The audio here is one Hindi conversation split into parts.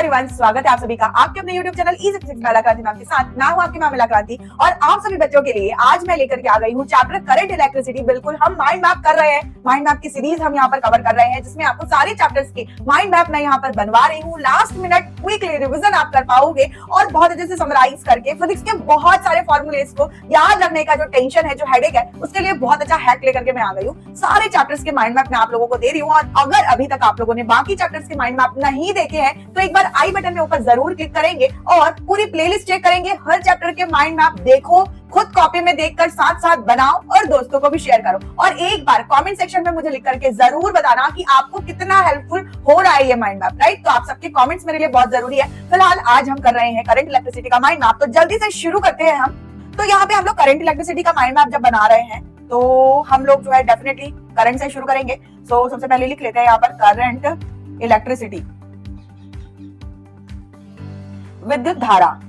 एवरीवन, स्वागत है आप सभी का आपके अपने YouTube चैनल इजी फिजिक्स महिला क्रांति मैम के साथ। मैं हूं आपकी मैम महिला क्रांति और आप सभी बच्चों के लिए आज मैं लेकर के आ गई हूं चैप्टर करंट इलेक्ट्रिसिटी। बिल्कुल हम माइंड मैप कर रहे हैं, माइंड मैप की सीरीज हम यहाँ पर कवर कर रहे हैं, जिसमें आपको सारे चैप्टर्स के माइंड मैप मैं यहाँ पर बनवा रही हूँ। लास्ट मिनट क्विकली रिविजन आप कर पाओगे और बहुत अच्छे से समराइज करके फिजिक्स के बहुत सारे फॉर्मूलेस को याद रखने का जो टेंशन है, जो हेडेक है, उसके लिए बहुत अच्छा हैक लेकर के मैं आ गई हूँ। सारे चैप्टर्स के माइंड मैप मैं आप लोगों को दे रही हूँ और अगर अभी तक आप लोगों ने बाकी चैप्टर्स के माइंड मैप नहीं देखे हैं तो एक बार आई बटन में ऊपर जरूर क्लिक करेंगे और पूरी प्लेलिस्ट चेक करेंगे। हर चैप्टर के माइंड मैप देखो, खुद कॉपी में देखकर साथ साथ बनाओ और दोस्तों को भी शेयर करो। और एक बार कमेंट सेक्शन में मुझे लिख करके जरूर बताना कि आपको कितना हेल्पफुल हो रहा है ये माइंड मैप, राइट? तो आप सबके कमेंट्स मेरे लिए बहुत जरूरी है। फिलहाल आज हम कर रहे हैं करंट इलेक्ट्रिसिटी का माइंड मैप, तो जल्दी से शुरू करते हैं हम। तो यहाँ पे हम लोग करंट इलेक्ट्रिसिटी का माइंड मैप जब बना रहे हैं तो हम लोग जो है डेफिनेटली करंट से शुरू करेंगे। सो सबसे पहले लिख लेते हैं यहाँ पर करंट इलेक्ट्रिसिटी, विद्युत धारा।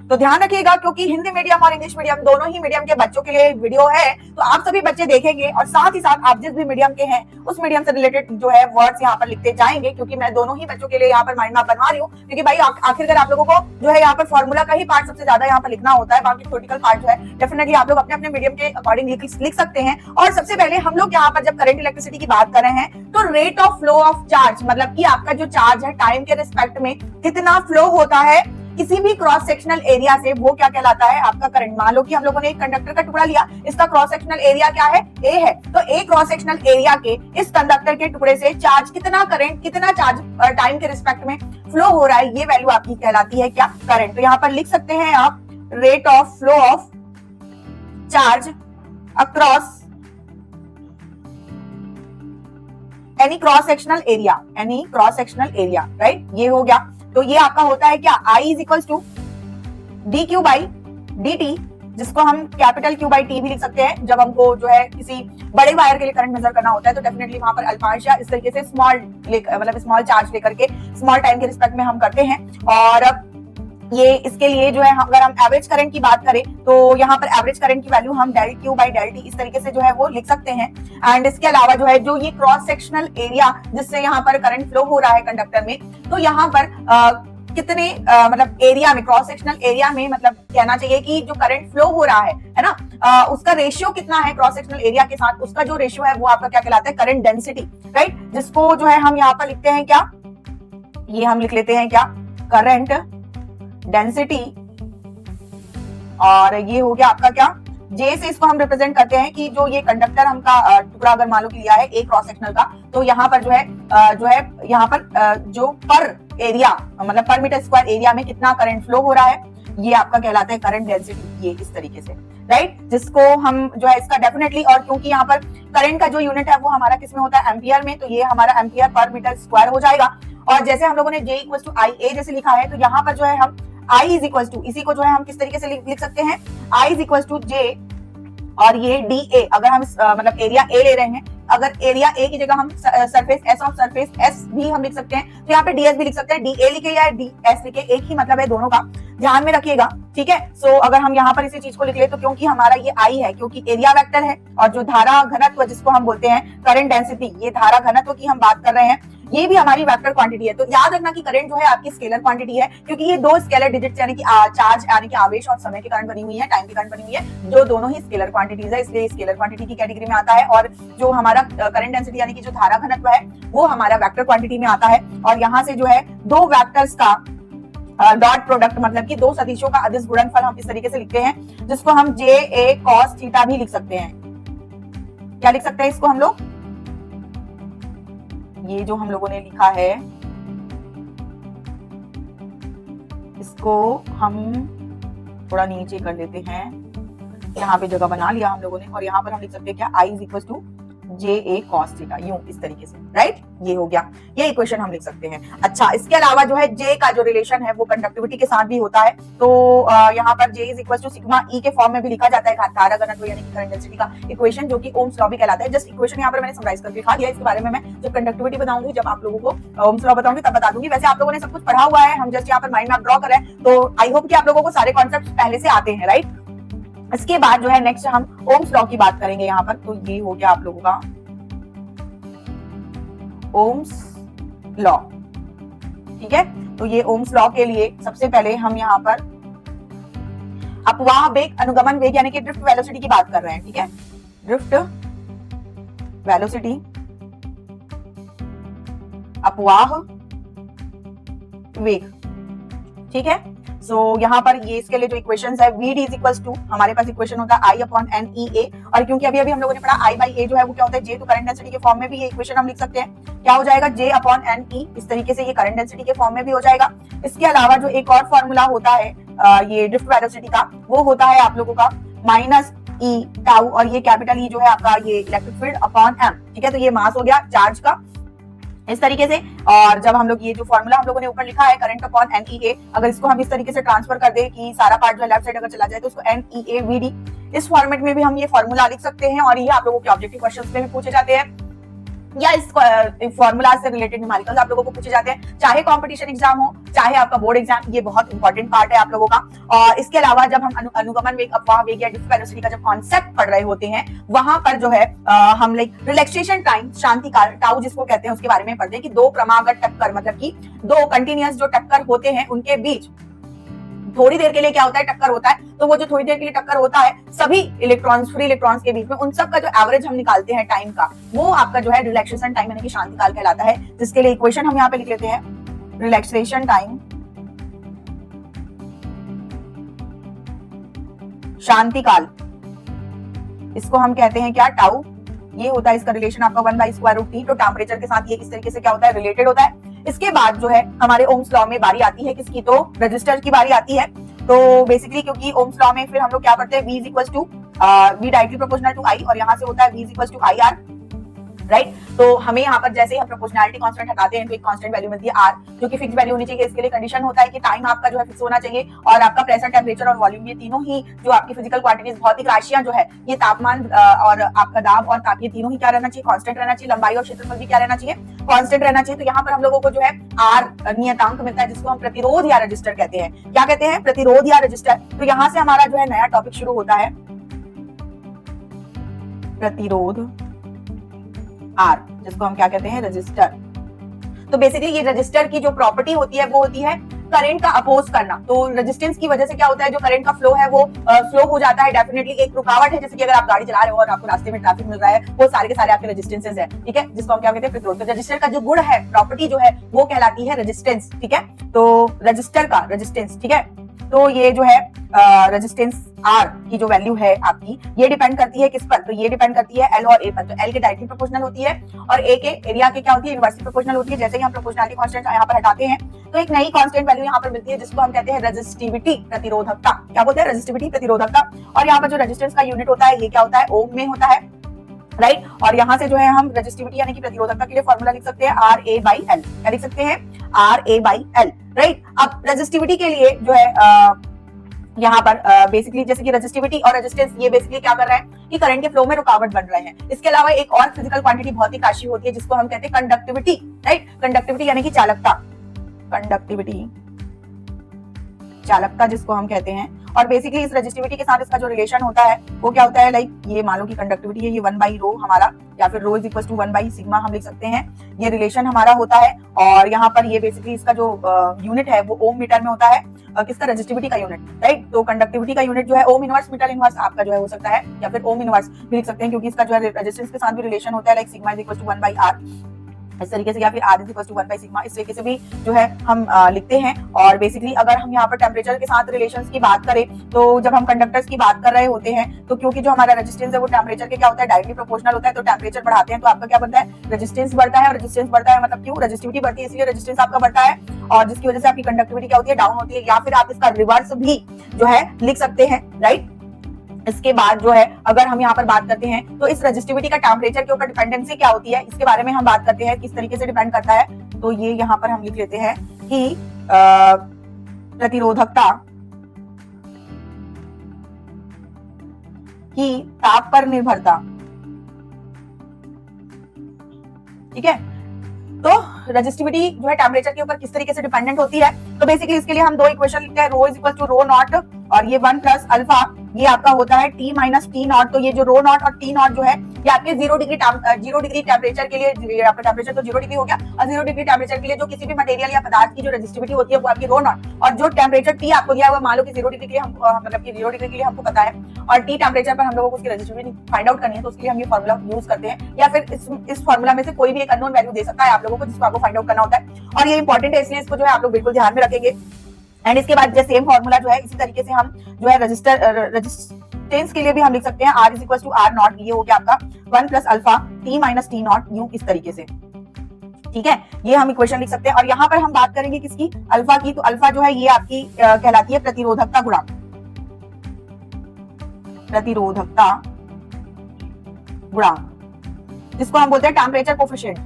तो ध्यान रखिएगा क्योंकि हिंदी मीडियम और इंग्लिश मीडियम दोनों ही मीडियम के बच्चों के लिए वीडियो है, तो आप सभी बच्चे देखेंगे और साथ ही साथ आप जिस भी मीडियम के हैं उस मीडियम से रिलेटेड जो है वर्ड्स यहाँ पर लिखते जाएंगे, क्योंकि मैं दोनों ही बच्चों के लिए यहाँ पर माइंड मैप बनवा रही हूँ। क्योंकि भाई आखिरकार आप लोगों को जो है यहाँ पर फॉर्मूला का ही पार्ट सबसे ज्यादा यहाँ पर लिखना होता है, बाकी थ्योरेटिकल पार्ट जो है डेफिनेटली आप लोग अपने अपने मीडियम के अकॉर्डिंग लिख सकते हैं। और सबसे पहले हम लोग यहाँ पर जब करंट इलेक्ट्रिसिटी की बात कर रहे हैं तो rate of flow of charge, मतलब कि आपका जो चार्ज है टाइम के रिस्पेक्ट में कितना फ्लो होता है किसी भी क्रॉस सेक्शनल एरिया से, वो क्या कहलाता है? आपका करंट। मान लो कि हम लोगों ने एक कंडक्टर का टुकड़ा लिया, इसका क्रॉस सेक्शनल एरिया क्या है? ए है। तो ए क्रॉस सेक्शनल एरिया के इस कंडक्टर के टुकड़े से चार्ज कितना करंट, कितना चार्ज टाइम के रिस्पेक्ट में फ्लो हो रहा है, ये वैल्यू आपकी कहलाती है क्या? करंट। तो यहाँ पर लिख सकते हैं आप rate of flow of charge across any cross sectional area, any cross sectional area, right? ये हो गया। तो ये आपका होता है क्या? I is equals to D Q by D T, जिसको हम कैपिटल क्यू बाई टी भी लिख सकते हैं। जब हमको जो है किसी बड़े वायर के लिए करंट मेजर करना होता है तो डेफिनेटली वहां पर अल्पांश या इस तरीके से स्मॉल मतलब स्मॉल चार्ज लेकर के स्मॉल टाइम के रिस्पेक्ट में हम करते हैं। और ये इसके लिए जो है अगर हम एवरेज करंट की बात करें तो यहाँ पर एवरेज करंट की वैल्यू हम del Q by del T इस तरीके से जो है वो लिख सकते हैं। एंड इसके अलावा जो है जो ये क्रॉस सेक्शनल एरिया जिससे यहाँ पर करंट फ्लो हो रहा है कंडक्टर में, तो यहाँ पर कितने मतलब एरिया में, क्रॉस सेक्शनल एरिया में, मतलब कहना चाहिए कि जो करंट फ्लो हो रहा है ना, उसका रेशियो कितना है क्रॉस सेक्शनल एरिया के साथ, उसका जो रेशियो है वो आपका क्या कहलाता है? Current density, right? जिसको जो है हम यहाँ पर लिखते हैं क्या? ये हम लिख लेते हैं क्या? Current density. और ये हो गया आपका क्या? जे से इसको हम रिप्रेजेंट करते हैं कि जो ये कंडक्टर हमका टुकड़ा अगर मान लो कि लिया है एक क्रॉस सेक्शनल का, तो यहाँ पर जो है यहाँ पर जो पर एरिया मतलब पर मीटर स्क्वायर एरिया में कितना करंट फ्लो हो रहा है, ये आपका कहलाता है करंट डेंसिटी। ये इस तरीके से, राइट? जिसको हम जो है इसका डेफिनेटली, और क्योंकि यहाँ पर करंट का जो यूनिट है वो हमारा किसमें होता है? एम्पियर में, तो ये हमारा एम्पियर पर मीटर स्क्वायर हो जाएगा। और जैसे हम लोगों ने J इक्वल टू आई ए जैसे लिखा है, तो यहाँ पर जो है हम I इज इक्वल टू, इसी को जो है हम किस तरीके से लिख सकते हैं? I is equal to J और ये डी ए। अगर हम मतलब एरिया ए ले रहे हैं, अगर एरिया ए की जगह हम surface S of surface S भी हम लिख सकते हैं, तो यहाँ पे डीएस भी लिख सकते हैं। डी ए लिखे या डी एस लिखे, एक ही मतलब है दोनों का, ध्यान में रखिएगा, ठीक है? सो अगर हम यहाँ पर इसी चीज को लिख ले तो क्योंकि हमारा ये आई है, क्योंकि एरिया वेक्टर है और जो धारा घनत्व जिसको हम बोलते हैं करंट डेंसिटी, ये धारा घनत्व की हम बात कर रहे हैं, ये भी हमारी वेक्टर क्वांटिटी है। तो याद रखना कि करंट जो है आपकी स्केलर क्वांटिटी है, क्योंकि ये दो स्केलर डिजिट्स यानी कि चार्ज यानी कि आवेश और समय के कारण बनी हुई है, टाइम के कारण बनी हुई है, जो दोनों ही स्केलर क्वांटिटीज है, इसलिए स्केलर क्वांटिटी की कैटेगरी में आता है। और जो हमारा करंट डेंसिटी यानी कि जो धारा घनत्व है वो हमारा वेक्टर क्वांटिटी में आता है। और यहाँ से जो है दो वेक्टर्स का डॉट प्रोडक्ट, मतलब कि दो सदिशों का अदिश गुणनफल हम इस तरीके से लिखते हैं, जिसको हम जे ए कॉस थीटा भी लिख सकते हैं। क्या लिख सकते हैं इसको हम लोग? ये जो हम लोगों ने लिखा है इसको हम थोड़ा नीचे कर देते हैं, यहाँ पे जगह बना लिया हम लोगों ने, और यहाँ पर हम लिख सकते हैं क्या? I is equal to J A cos theta, यूं इस तरीके से, राइट? ये हो गया, ये इक्वेशन हम लिख सकते हैं। अच्छा, इसके अलावा जो है जे का जो रिलेशन है वो कंडक्टिविटी के साथ भी होता है, तो यहाँ पर J is equal to sigma E के फॉर्म में भी लिखा जाता है धारा घनत्व यानी कि करंट डेंसिटी का इक्वेशन, जो कि ओम्स लॉ भी कहलाता है। जस्ट इक्वेशन यहाँ पर मैंने समराइज करके दिखा दिया, इसके बारे में मैं जब कंडक्टिविटी बताऊंगी, जब आप लोगों को ओम्स लॉ बताऊंगी तब बता दूंगी। वैसे आप लोगों ने सब कुछ पढ़ा हुआ है, हम जस्ट यहाँ पर माइंड मैप ड्रॉ कर रहे हैं, तो आई होप कि आप लोगों को सारे कॉन्सेप्ट पहले से आते हैं, राइट? इसके बाद जो है नेक्स्ट हम ओम्स लॉ की बात करेंगे यहाँ पर, तो ये हो गया आप लोगों का ओम्स लॉ, ठीक है? तो ये ओम्स लॉ के लिए सबसे पहले हम यहाँ पर अपवाह वेग, अनुगमन वेग यानी कि ड्रिफ्ट वेलोसिटी की बात कर रहे हैं, ठीक है, ड्रिफ्ट वेलोसिटी, अपवाह वेग, ठीक है। सो यहाँ पर ये इसके लिए जो इक्वेशंस है VD इज इक्वल्स टू, हमारे पास इक्वेशन होता है I अपॉन NEA, और क्योंकि अभी हम लोगों ने पढ़ा I बाई A जो है वो क्या होता है J, तो करंट डेंसिटी के फॉर्म में भी ये इक्वेशन हम लिख सकते हैं, क्या हो जाएगा J अपॉन NE, इस तरीके से ये करंट डेंसिटी के फॉर्म में भी हो जाएगा। इसके अलावा जो एक और फॉर्मूला होता है ये ड्रिफ्ट वेलोसिटी का, वो होता है आप लोगों का माइनस E टाउ, और ये कैपिटल E जो है आपका ये इलेक्ट्रिक फील्ड अपॉन M, ठीक है। तो ये मास हो गया चार्ज का इस तरीके से, और जब हम लोग ये जो फॉर्मूला हम लोगों ने ऊपर लिखा है करंट अपॉन NEA, अगर इसको हम इस तरीके से ट्रांसफर कर दे कि सारा पार्ट जो है लेफ्ट साइड अगर चला जाए तो उसको NEA VD, इस फॉर्मेट में भी हम ये फॉर्मूला लिख सकते हैं, और ये आप लोगों के ऑब्जेक्टिव क्वेश्चंस में भी पूछे जाते हैं, या इस फॉर्मूला से रिलेटेड न्यूमेरिकल्स आप लोगों को पूछे जाते हैं, चाहे कंपटीशन एग्जाम हो चाहे आपका बोर्ड एग्जाम, ये बहुत इंपॉर्टेंट पार्ट है आप लोगों का। और इसके अलावा जब हम अनुगमन वेग, अपवाह वेग या ड्रिफ्ट वेलोसिटी का जब कॉन्सेप्ट पढ़ रहे होते हैं, वहां पर जो है हम लाइक रिलैक्सेशन टाइम, शांति काल टाउ जिसको कहते हैं, उसके बारे में पढ़ते हैं कि दो क्रमागत टक्कर, मतलब कि दो कंटिन्यूअस जो टक्कर होते हैं उनके बीच थोड़ी देर के लिए क्या होता है, टक्कर होता है, तो वो जो थोड़ी देर के लिए टक्कर होता है सभी इलेक्ट्रॉन्स, फ्री इलेक्ट्रॉन्स के बीच में, उन सब का जो एवरेज हम निकालते हैं टाइम का, वो आपका जो है रिलैक्सेशन टाइम यानी कि शांति काल कहलाता है, जिसके लिए इक्वेशन हम यहाँ पे लिख लेते हैं, रिलैक्सेशन टाइम, शांति काल, इसको हम कहते हैं क्या, टाउ। ये होता है इसका रिलेशन आपका 1/√T, तो टेम्परेचर के साथ ये किस तरीके से क्या होता है, रिलेटेड होता है। इसके बाद जो है हमारे ओम्स लॉ में बारी आती है किसकी, तो रजिस्टर की बारी आती है। तो बेसिकली क्योंकि ओम्स लॉ में फिर हम लोग क्या करते हैं, V is equals to V directly proportional to I, और यहाँ से होता है V is equals to IR, right. तो हमें यहाँ पर जैसे ही हम प्रोपोर्शनैलिटी कांस्टेंट हटाते हैं तो एक कांस्टेंट वैल्यू मिलती है R, जो कि फिक्स वैल्यू होनी चाहिए। इसके लिए कंडीशन होता है कि टाइम आपका जो है फिक्स होना चाहिए, और आपका प्रेशर, टेम्परेचर और वॉल्यूम, ये तीनों ही जो आपकी फिजिकल क्वांटिटीज, भौतिक राशियां जो है, ये तापमान और आपका दाब और ताप, ये तीनों ही क्या रहना चाहिए, कांस्टेंट रहना चाहिए। लंबाई और क्षेत्रफल भी क्या रहना चाहिए, कांस्टेंट रहना चाहिए। तो यहाँ पर हम लोगों को जो है R नियतांक मिलता है, जिसको हम प्रतिरोध या रजिस्टर कहते हैं। क्या कहते हैं, प्रतिरोध या रजिस्टर। तो यहाँ से हमारा जो है नया टॉपिक शुरू होता है, प्रतिरोध R, जिसको हम क्या कहते हैं, रजिस्टर। तो बेसिकली ये रजिस्टर की जो प्रॉपर्टी होती है वो होती है करंट का अपोज करना। तो रेजिस्टेंस की वजह से क्या होता है, जो करंट का फ्लो है वो फ्लो हो जाता है। डेफिनेटली एक रुकावट है, जैसे कि अगर आप गाड़ी चला रहे हो और आपको रास्ते में ट्रैफिक मिल रहा है, वो सारे के सारे आपके रेजिस्टेंसेस है, ठीक है, जिसको हम क्या कहते हैं, प्रतिरोध। तो रजिस्टर का जो गुण है, प्रॉपर्टी जो है, वो कहलाती है रेजिस्टेंस, ठीक है। तो रजिस्टर का रेजिस्टेंस, ठीक है, तो ये जो है रेजिस्टेंस R की जो वैल्यू है आपकी, ये डिपेंड करती है किस पर, तो ये डिपेंड करती है L और A पर। तो L के डायरेक्टली प्रोपोर्शनल होती है और A के एरिया के क्या होती है, इनवर्सली प्रोपोर्शनल होती है। जैसे ही हम प्रोपोर्शनैलिटी कांस्टेंट यहाँ पर हटाते हैं तो एक नई कांस्टेंट वैल्यू यहाँ पर मिलती है, जिसको हम कहते हैं रेजिस्टिविटी, प्रतिरोधकता। क्या बोलते हैं, रेजिस्टिविटी, प्रतिरोधकता। और यहाँ पर जो रेजिस्टेंस का यूनिट होता है, ये क्या होता है, ओम में होता है, राइट। और यहाँ से जो है हम रेजिस्टिविटी यानी कि प्रतिरोधकता के लिए फॉर्मूला लिख सकते हैं RA/L। क्या लिख सकते हैं, RA/L, राइट। अब रेजिस्टिविटी के लिए जो है यहाँ पर बेसिकली जैसे कि रेजिस्टिविटी और रेजिस्टेंस, ये बेसिकली क्या कर रहे हैं कि करंट के फ्लो में रुकावट बन रहे हैं। इसके अलावा एक और फिजिकल क्वांटिटी, भौतिक राशि होती है, जिसको हम कहते हैं कंडक्टिविटी, राइट। कंडक्टिविटी यानी कि चालकता, कंडक्टिविटी, चालकता जिसको हम कहते हैं। और बेसिकली इस रेजिस्टिविटी के साथ इसका जो रिलेशन होता है वो क्या होता है, लाइक ये मान लो कि कंडक्टिविटी है, ये 1/ρ हमारा, या फिर ρ इज इक्वल टू 1/σ हम लिख सकते हैं। ये रिलेशन हमारा होता है, और यहाँ पर ये बेसिकली इसका जो यूनिट है वो ओम मीटर में होता है, किसका, रेजिस्टिविटी का यूनिट, राइट। तो कंडक्टिविटी का यूनिट जो है ओम इनवर्स मीटर इनवर्स आपका जो है हो सकता है, या फिर ओम इनवर्स भी लिख सकते हैं, क्योंकि इसका जो है रेजिस्टेंस के साथ भी रिलेशन होता है, like sigma is equal to 1/r इस तरीके से, या फिर R इज इक्वल टू 1/σ, इस तरीके से भी जो है हम लिखते हैं। और बेसिकली अगर हम यहाँ पर टेम्परेचर के साथ रिलेशंस की बात करें, तो जब हम कंडक्टर्स की बात कर रहे होते हैं, तो क्योंकि जो हमारा रेजिस्टेंस है वो टेम्परेचर के क्या होता है, डायरेक्टली प्रोपोर्शनल होता है। तो टेम्परेचर बढ़ाते हैं तो आपका क्या बढ़ता है, रेजिस्टेंस बढ़ता है। और रेजिस्टेंस बढ़ता है मतलब क्यों, रेजिस्टिविटी बढ़ती है इसलिए रेजिस्टेंस आपका बढ़ता है, और जिसकी वजह से आपकी कंडक्टिविटी क्या होती है, डाउन होती है। या फिर आप इसका रिवर्स भी जो है लिख सकते हैं, राइट। इसके बाद जो है अगर हम यहाँ पर बात करते हैं तो इस रेजिस्टिविटी का टेम्परेचर के ऊपर डिपेंडेंसी क्या होती है, इसके बारे में हम बात करते हैं, किस तरीके से डिपेंड करता है। तो ये यहाँ पर हम लिख लेते हैं कि प्रतिरोधकता की ताप पर निर्भरता, ठीक है। तो रेजिस्टिविटी जो है टेम्परेचर के ऊपर किस तरीके से डिपेंडेंट होती है। तो बेसिकली इसके लिए हम दो इक्वेशन लिखते हैं, ρ इज इक्वल टू ρ नॉट, और ये 1 प्लस अल्फा ये आपका होता है T माइनस टी नॉट। तो ये जो रो नॉट और टी नॉट जो है ये आपके 0 डिग्री टेम्परेचर के लिए, आपका टेम्परेचर तो 0 डिग्री हो गया, और 0 डिग्री टेम्परेचर के लिए जो किसी भी मटेरियल या पदार्थ की जो रेजिस्टिविटी होती है वो आपकी रो नॉट, और जो टेम्परेचर टी आपको दिया हुआ मान लो कि 0 डिग्री के लिए हम मतलब कि 0 डिग्री के लिए हमको पता है, और टी टेम्परेचर पर हम लोगों को उसकी रेजिस्टिविटी फाइंड आउट करनी है, तो उसके लिए हम ये फॉर्मूला यूज करते हैं, या फिर इस फॉर्मूला में से कोई भी एक अननोन वैल्यू दे सकता है आप लोगों को, जिसको आपको फाइंड आउट करना होता है, और ये इंपॉर्टेंट है, इसलिए इसको जो है आप लोग बिल्कुल ध्यान में रखेंगे। एंड इसके बाद जैसे सेम फॉर्मूला जो है इसी तरीके से हम जो है रेजिस्टेंस के लिए भी हम लिख सकते हैं, R is equal to R naught, ये हो गया आपका 1 plus alpha T minus T naught यू, इस तरीके से, ठीक है, ये हम इक्वेशन लिख सकते हैं। और यहाँ पर हम बात करेंगे किसकी, अल्फा की, तो अल्फा जो है ये आपकी कहलाती है प्रतिरोधकता गुणांक, प्रतिरोधकता गुणांक, जिसको हम बोलते हैं टेम्परेचर कोफिशिएंट,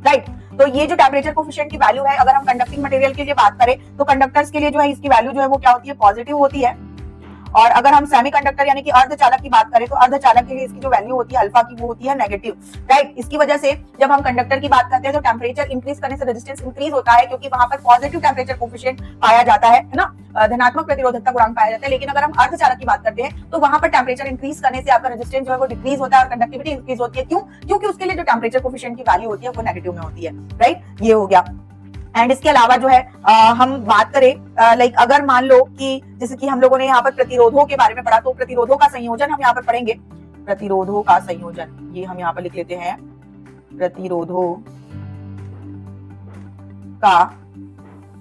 राइट। तो ये जो टेम्परेचर कोफिशिएंट की वैल्यू है, अगर हम कंडक्टिंग मटेरियल के लिए बात करें तो कंडक्टर्स के लिए जो है इसकी वैल्यू जो है वो क्या होती है, पॉजिटिव होती है, और अगर हम सेमीकंडक्टर यानी कि अर्धचालक की बात करें तो अर्धचालक के लिए इसकी जो वैल्यू होती है अल्फा की वो होती है नेगेटिव, राइट। इसकी वजह से जब हम कंडक्टर की बात करते हैं तो टेम्परेचर इंक्रीज करने से रेजिस्टेंस इंक्रीज होता है, क्योंकि वहां पर पॉजिटिव टेम्परेचर कोफिशिएंट पाया जाता है ना, धनात्मक प्रतिरोधकता गुणांक पाया जाता है। लेकिन अगर हम अर्धचालक की बात करते हैं तो वहां पर टेम्परेचर इंक्रीज करने से आपका रेजिस्टेंस जो है वो डिक्रीज होता है और कंडक्टिविटी इंक्रीज होती है। क्यों? क्योंकि उसके लिए जो टेम्परेचर कोफिशिएंट की वैल्यू होती है वो नेगेटिव में होती है, राइट। ये हो गया। एंड इसके अलावा जो है हम बात करें लाइक अगर मान लो कि जैसे कि हम लोगों ने यहाँ पर प्रतिरोधों के बारे में पढ़ा, तो प्रतिरोधों का संयोजन हम यहाँ पर पढ़ेंगे, प्रतिरोधों का संयोजन, ये हम यहाँ पर लिख लेते हैं, प्रतिरोधों का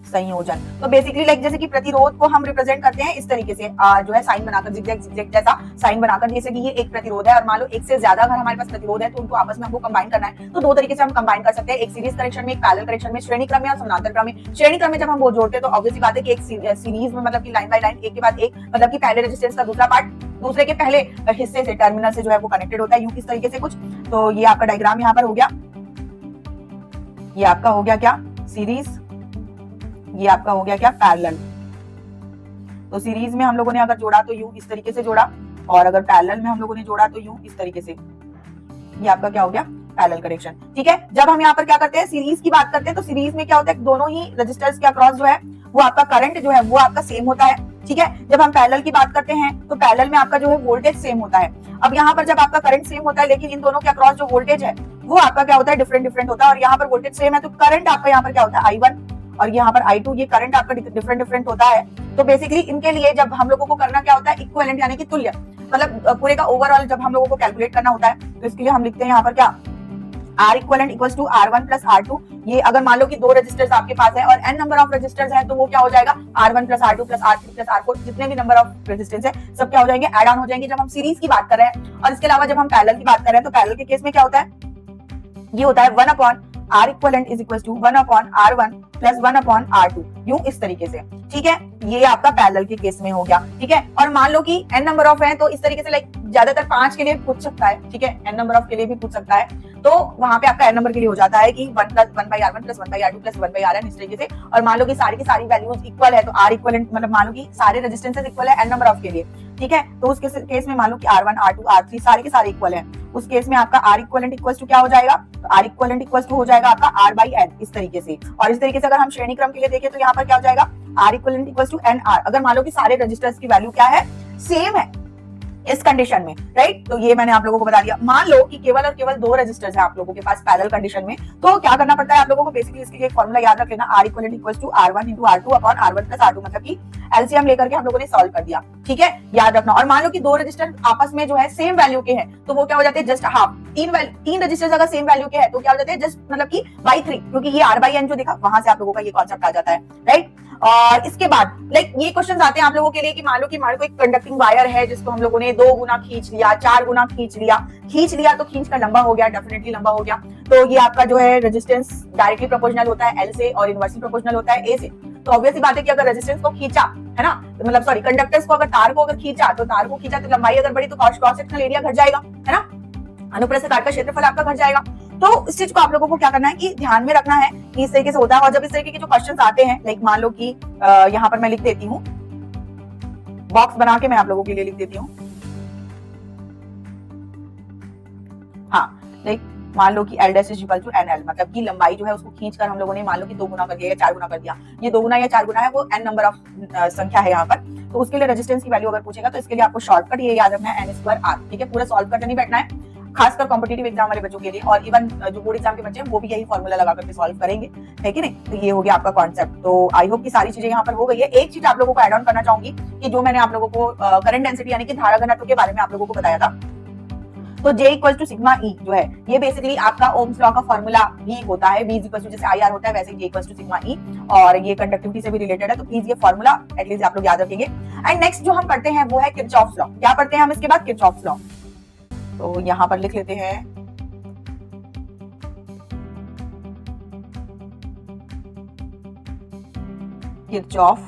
संयोजन। तो बेसिकली लाइक जैसे कि प्रतिरोध को हम रिप्रेजेंट करते हैं इस तरीके से जो है साइन बनाकर, जिगजैग जैसा साइन बनाकर, जैसे कि ये एक प्रतिरोध है और मान लो एक से ज्यादा अगर हमारे पास प्रतिरोध है तो उनको आपस में हमको कंबाइन करना है, तो दो तरीके से हम कंबाइन कर सकते हैं, एक सीरीज कनेक्शन में, एक पैरेलल कनेक्शन में, श्रेणी क्रम में और समानांतर क्रम में। श्रेणी क्रम में जब हम वो जोड़ते हैं तो ऑब्वियसली बात है कि एक सीरीज में मतलब कि लाइन बाय लाइन एक के बाद एक, मतलब कि पहले रेजिस्टेंस का दूसरा पार्ट दूसरे के पहले हिस्से से टर्मिनल से जो है वो कनेक्टेड होता है, यूं इस तरीके से कुछ। तो ये आपका डायग्राम यहाँ पर हो गया, ये आपका हो गया क्या, सीरीज, ये आपका हो गया क्या, पैरेलल। तो सीरीज में हम लोगों ने अगर जोड़ा तो यूं इस तरीके से जोड़ा, और अगर पैरेलल में हम लोगों ने जोड़ा तो यूं इस तरीके से, ये आपका क्या हो गया, पैरेलल कनेक्शन, ठीक है। जब हम यहाँ पर क्या करते हैं, सीरीज की बात करते हैं, तो सीरीज में क्या होता है, दोनों ही रजिस्टर्स के अक्रॉस जो है वो आपका करंट जो है वो आपका सेम होता है, ठीक है। जब हम पैरेलल की बात करते हैं तो पैरेलल में आपका जो है वोल्टेज सेम होता है। अब यहाँ पर जब आपका करंट सेम होता है लेकिन इन दोनों के अक्रॉस जो वोल्टेज है वो आपका क्या होता है, डिफरेंट होता है, और यहाँ पर वोल्टेज सेम है तो करंट आपका यहाँ पर क्या होता है, I1 और यहाँ पर I2, ये करंट आपका डिफरेंट होता है। तो बेसिकली इनके लिए जब हम लोगों को करना क्या होता है, इक्विवेलेंट यानी कि तुल्य, मतलब पूरे का ओवरऑल जब हम लोगों को कैलकुलेट करना होता है तो इसके लिए हम लिखते हैं यहाँ पर क्या, R equivalent equals to R1 plus R2। ये अगर मान लो कि दो रजिस्टर्स आपके पास है और n नंबर ऑफ रजिस्टर्स है तो वो क्या हो जाएगा, R1 plus R2 plus R3 plus R4, जितने भी नंबर ऑफ रेजिस्टेंस है सब क्या हो जाएंगे, ऐड ऑन हो जाएंगे जब हम सीरीज की बात कर रहे हैं। और इसके अलावा जब हम पैरेलल की बात कर रहे हैं तो पैरेलल के केस में क्या होता है, ये होता है 1 upon R equivalent is equal to 1 upon R1 plus 1 upon R2, यूं इस तरीके से, ठीक है। ये आपका पैरेलल के केस में हो गया, ठीक है। और मान लो कि n नंबर ऑफ है तो इस तरीके से लाइक ज्यादातर 5 के लिए पूछ सकता है, ठीक है, n नंबर ऑफ के लिए भी पूछ सकता है, तो वहां पे आपका n नंबर के लिए हो जाता है कि 1 plus 1 by R1 plus 1 by R2 plus 1 by Rn, इस तरीके से। और मान लो कि सारी की सारी वैल्यूज इक्वल है तो R इक्विवेलेंट मतलब मान लो कि सारे रेजिस्टेंसेस इक्वल है n नंबर ऑफ के लिए, ठीक है। तो उस केस में मान लो कि R1 R2 R3 सारे के सारे इक्वल है, उस केस में आपका R इक्विवेलेंट इक्वल्स टू क्या हो जाएगा, तो R इक्विवेलेंट इक्वल्स टू हो जाएगा आपका R बाई N, इस तरीके से। और इस तरीके से अगर हम श्रेणी क्रम के लिए देखें तो यहाँ पर क्या हो जाएगा, R equivalent equals to NR, अगर मान लो कि सारे रजिस्टर्स की वैल्यू क्या है, सेम है इस कंडीशन में, राइट। तो ये मैंने आप लोगों को बता दिया। मान लो कि केवल और केवल दो रजिस्टर्स हैं आप लोगों के पास पैरेलल कंडीशन में, तो क्या करना पड़ता है आप लोगों को, बेसिकली इसके लिए एक फॉर्मूला याद रख लेना, R equivalent equals to R1 into R2 upon R1 plus R2, मतलब कि एलसीएम लेकर के हम लोगों ने सॉल्व कर दिया, ठीक है, याद रखना। और मान लो कि दो रजिस्टर आपस में जो है सेम वैल्यू के हैं तो वो क्या हो जाते हैं, जस्ट हाफ। तीन रजिस्टर्स अगर सेम वैल्यू के हैं तो क्या हो जाते हैं, जस्ट मतलब कि बाई 3, क्योंकि ये R बाई N जो देखा वहां से आप लोगों का ये कॉन्सेप्ट आ जाता है, राइट। और इसके बाद लाइक ये क्वेश्चन आते हैं आप लोगों के लिए कि मान लो एक कंडक्टिंग वायर है जिसको हम लोगों ने 2 गुना खींच लिया, 4 गुना खींच लिया तो खींच का लंबा हो गया, डेफिनेटली लंबा हो गया। तो ये आपका जो है रेजिस्टेंस डायरेक्टली प्रोपोर्शनल होता है L से और इनवर्सली प्रोपोर्शनल होता है A से। तो ऑब्वियसली बात है कि अगर रेजिस्टेंस को खींचा है ना, मतलब सॉरी कंडक्टर्स को, अगर तार को खींचा तो लंबाई अगर बढ़ी तो क्रॉस सेक्शनल एरिया घट जाएगा, है ना, अनुप्रस्थ काट का क्षेत्रफल आपका घट जाएगा। तो इस चीज को आप लोगों को क्या करना है कि ध्यान में रखना है कि इस तरीके से होता है। और जब इस तरीके के जो क्वेश्चंस आते हैं, लाइक मान लो कि यहाँ पर मैं लिख देती हूँ, बॉक्स बना के मैं आप लोगों के लिए लिख देती हूँ, हाँ, लाइक मान लो कि L dash is equal to NL, मतलब कि लंबाई जो है उसको खींचकर हम लोगों ने मान लो कि 2 गुना कर दिया या 4 गुना कर दिया, ये 2 गुना या 4 गुना है, वो n नंबर ऑफ संख्या है यहाँ पर। तो उसके लिए रेजिस्टेंस की वैल्यू अगर पूछेगा तो इसके लिए आपको शॉर्टकट ये याद रखना है n²r, ठीक है। पूरा सॉल्व करके नहीं बैठना है, खासकर कॉम्पिटिटिव एग्जाम वाले बच्चों के लिए, और इवन जो बोर्ड एग्जाम के बच्चे हैं वो भी यही फॉर्मूला लगा करके सॉल्व करेंगे, है कि नहीं। तो ये हो गया आपका कॉन्सेप्ट। तो आई होप की सारी चीजें यहाँ पर हो गई है। एक चीज आप लोगों को एड ऑन करना चाहूंगी कि जो मैंने आप लोगों को करंट डेंसिटी यानी कि धारा घनत्व के बारे में आप लोगों को बताया था, तो J equal to sigma E जो है ये बेसिकली आपका ओम्स लॉ का फॉर्मूला भी होता है। V इक्वल टू जैसे IR होता है वैसे J equal to sigma E, और ये कंडक्टिविटी से भी रिलेटेड है, तो प्लीज ये फॉर्मूला एटलीस्ट आप लोग याद रखेंगे। एंड नेक्स्ट जो हम पढ़ते हैं वो है किरचॉफ्स लॉ। क्या पढ़ते हैं हम इसके बाद? Kirchhoff's law. तो यहाँ पर लिख लेते हैं किरचॉफ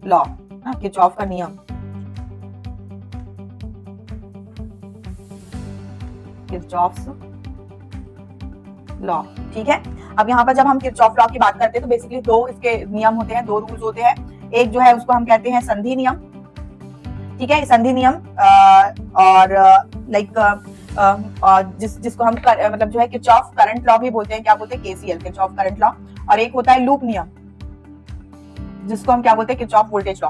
लॉ, किरचॉफ का नियम, किरचॉफ्स लॉ, ठीक है। अब यहाँ पर जब हम किरचॉफ लॉ की बात करते हैं तो बेसिकली दो इसके नियम होते हैं, दो रूल्स होते हैं। एक जो है उसको हम कहते हैं संधि नियम, ठीक है, संधि नियम, और लाइक जिसको हम मतलब जो है किरचॉफ करंट लॉ भी बोलते हैं। क्या बोलते हैं? KCL, Kirchhoff current law. और एक होता है लूप नियम, जिसको हम क्या बोलते हैं? किरचॉफ वोल्टेज लॉ,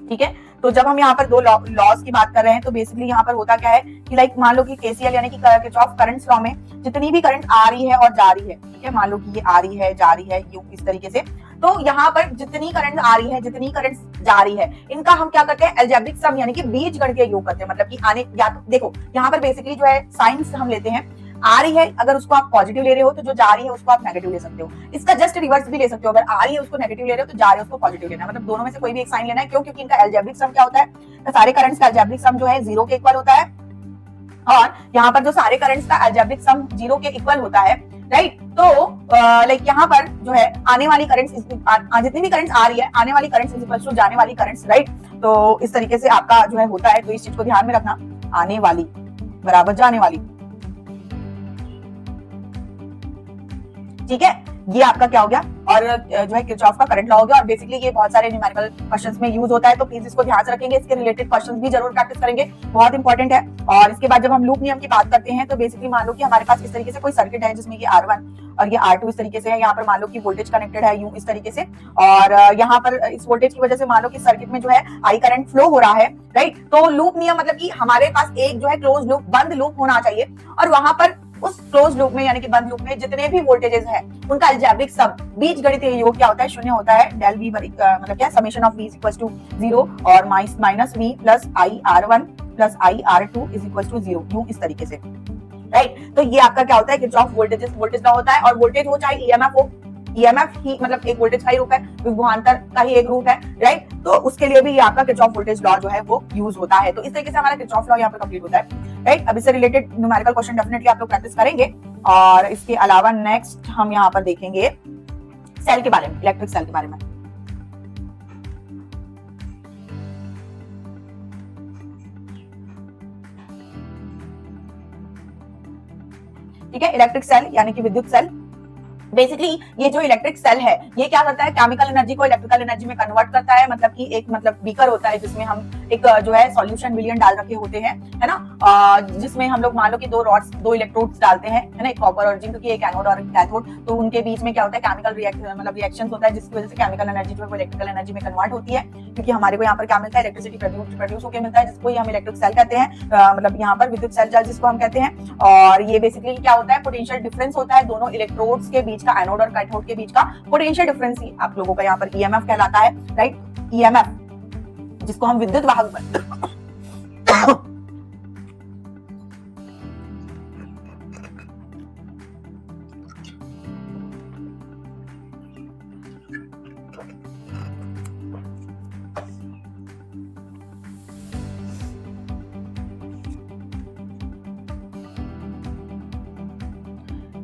ठीक है। तो जब हम यहाँ पर दो लॉज की बात कर रहे हैं तो बेसिकली यहाँ पर होता क्या है कि लाइक मान लो कि KCL यानी कि किरचॉफ करंट लॉ में जितनी भी करंट आ रही है और जा रही है, ठीक है, मान लो कि ये आ रही है, जा रही है, यूं इस तरीके से, तो यहाँ पर जितनी करंट आ रही है, जितनी करंट जा रही है, इनका हम क्या करते हैं? अलजेब्रिक सम यानी कि बीजगणितीय योग करते हैं। मतलब कि आने, या तो देखो यहाँ पर बेसिकली जो है साइंस हम लेते हैं, आ रही है अगर उसको आप पॉजिटिव ले रहे हो तो जो जा रही है उसको आप नेगेटिव ले सकते हो। इसका जस्ट रिवर्स भी ले सकते हो, अगर आ रही है उसको नेगेटिव ले रहे हो तो जा रही है उसको पॉजिटिव लेना है। मतलब दोनों में से कोई भी एक साइन लेना है। क्यों? क्योंकि इनका अलजेब्रिक सम क्या होता है? तो सारे करंट्स का अलजेब्रिक सम जो है 0 के इक्वल होता है, और यहाँ पर जो सारे करंट्स का अलजेब्रिक सम 0 के इक्वल होता है, राइट। तो लाइक यहाँ पर जो है आने वाली करंट्स, जितनी भी करंट्स आ रही है, आने वाली करंट्स इज इक्वल टू जाने वाली करंट्स, राइट। तो इस तरीके से आपका जो है होता है। तो इस चीज को ध्यान में रखना, आने वाली बराबर जाने वाली, ठीक है। ये आपका क्या हो गया? और जो है किरचॉफ का करंट लॉ हो गया। और बेसिकली ये बहुत सारे न्यूमेरिकल क्वेश्चंस में यूज होता है, तो प्लीज इसको ध्यान से रखेंगे। इसके रिलेटेड क्वेश्चंस भी जरूर प्रैक्टिस करेंगे, बहुत इंपॉर्टेंट है। और इसके बाद जब हम लूप नियम की बात करते हैं तो बेसिकली मान लो कि हमारे पास इस तरीके से कोई सर्किट है जिसमें ये R1 और ये R2 इस तरीके से है। यहाँ पर मान लो कि वोल्टेज कनेक्टेड है यूं इस तरीके से, और यहाँ पर इस वोल्टेज की वजह से मान लो कि सर्किट में जो है I करंट फ्लो हो रहा है, राइट। तो लूप नियम मतलब कि हमारे पास एक जो है क्लोज लूप, बंद लूप होना चाहिए, और वहां पर उस क्लोज लूप में यानी कि बंद लूप में जितने भी वोल्टेजेस हैं उनका अलजेब्रिक सम, बीजगणितीय योग क्या होता है? शून्य होता है। डेल V मतलब क्या? Summation of V is equal to 0 और minus V plus I R1 plus I R2 is equal to 0, यूं इस तरीके से, राइट। तो ये आपका क्या होता है? किरचॉफ वोल्टेज लॉ होता है। और वोल्टेज हो चाहे EMF हो, EMF ही मतलब एक वोल्टेज का ही रूप है, विभवांतर का ही एक रूप है, राइट। तो उसके लिए भी ये आपका किरचॉफ वोल्टेज लॉ जो है वो यूज होता है। तो इस तरीके से हमारा किरचॉफ लॉ यहाँ पर कंप्लीट होता है, राइट। अब इससे रिलेटेड न्यूमेरिकल क्वेश्चन डेफिनेटली आप लोग प्रैक्टिस करेंगे। और इसके अलावा नेक्स्ट हम यहाँ पर देखेंगे सेल के बारे में, इलेक्ट्रिक सेल के बारे में। ठीक है, इलेक्ट्रिक सेल यानी कि विद्युत सेल। बेसिकली ये जो इलेक्ट्रिक सेल है ये क्या करता है? केमिकल एनर्जी को इलेक्ट्रिकल एनर्जी में कन्वर्ट करता है। मतलब कि एक मतलब बीकर होता है जिसमें हम एक जो है सॉल्यूशन विलियन डाल रखे होते हैं, है ना, जिसमें हम लोग मान लो कि दो इलेक्ट्रोड्स डालते हैं, है ना, एक कॉपर और जिंक की, एक एनोड और एक कैथोड। तो उनके बीच में क्या होता है? केमिकल रिएक्शन होता है, जिसकी वजह से केमिकल एनर्जी जो है वो इलेक्ट्रिकल एनर्जी में कन्वर्ट होती है। क्योंकि हमारे को यहाँ पर क्या मिलता है? इलेक्ट्रिसिटी प्रोड्यूस होकर मिलता है, जिसको हम इलेक्ट्रिक सेल कहते हैं, मतलब यहाँ पर विद्युत सेल जिसको हम कहते हैं। और ये बेसिकली क्या होता है? पोटेंशियल डिफरेंस होता है दोनों इलेक्ट्रोड्स के बीच का, एनोड और कैथोड के बीच का पोटेंशियल डिफरेंस ही आप लोगों का यहाँ पर EMF कहलाता है, राइट। EMF जिसको हम विद्युत वाहक